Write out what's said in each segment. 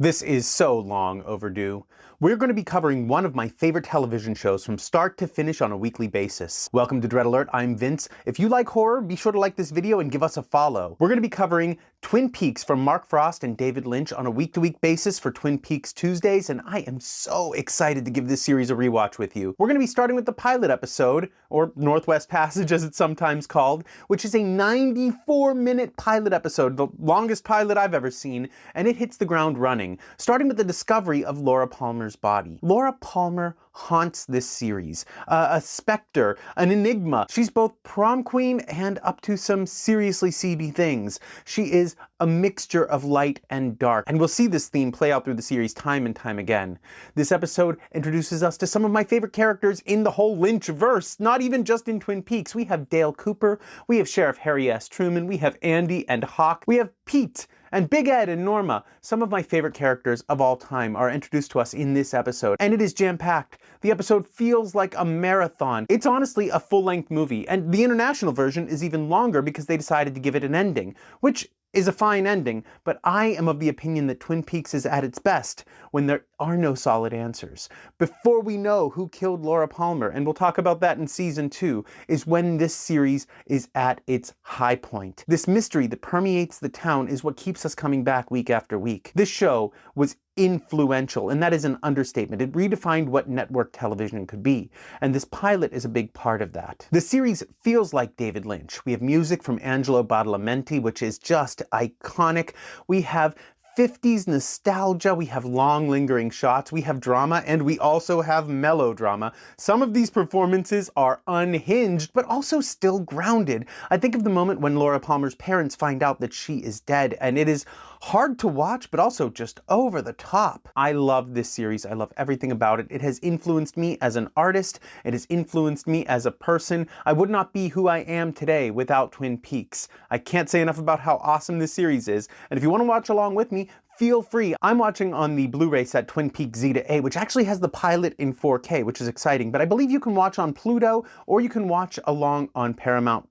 This is so long overdue. We're going to be covering one of my favorite television shows from start to finish on a weekly basis. Welcome to Dread Alert, I'm Vince. If you like horror, be sure to like this video and give us a follow. We're going to be covering Twin Peaks from Mark Frost and David Lynch on a week-to-week basis for Twin Peaks Tuesdays, and I am so excited to give this series a rewatch with you. We're going to be starting with the pilot episode, or Northwest Passage as it's sometimes called, which is a 94-minute pilot episode, the longest pilot I've ever seen, and it hits the ground running, starting with the discovery of Laura Palmer's body. Laura Palmer haunts this series. A specter, an enigma. She's both prom queen and up to some seriously seedy things. She is a mixture of light and dark, and we'll see this theme play out through the series time and time again. This episode introduces us to some of my favorite characters in the whole Lynch-verse, not even just in Twin Peaks. We have Dale Cooper, we have Sheriff Harry S. Truman, we have Andy and Hawk, we have Pete, and Big Ed and Norma. Some of my favorite characters of all time are introduced to us in this episode, and it is jam-packed. The episode feels like a marathon. It's honestly a full-length movie, and the international version is even longer because they decided to give it an ending, which is a fine ending, but I am of the opinion that Twin Peaks is at its best when there are no solid answers. Before we know who killed Laura Palmer, and we'll talk about that in season 2, is when this series is at its high point. This mystery that permeates the town is what keeps us coming back week after week. This show was influential, and that is an understatement. It redefined what network television could be, and this pilot is a big part of that. The series feels like David Lynch. We have music from Angelo Badalamenti, which is just iconic. We have 50s nostalgia, we have long lingering shots, we have drama, and we also have melodrama. Some of these performances are unhinged, but also still grounded. I think of the moment when Laura Palmer's parents find out that she is dead, and it is hard to watch, but also just over the top. I love this series. I love everything about it. It has influenced me as an artist. It has influenced me as a person. I would not be who I am today without Twin Peaks. I can't say enough about how awesome this series is, and if you want to watch along with me, feel free. I'm watching on the Blu-ray set Twin Peaks Zeta-A, which actually has the pilot in 4K, which is exciting, but I believe you can watch on Pluto, or you can watch along on Paramount+.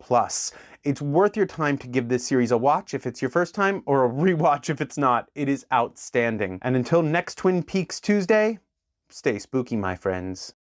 It's worth your time to give this series a watch if it's your first time, or a rewatch if it's not. It is outstanding. And until next Twin Peaks Tuesday, stay spooky, my friends.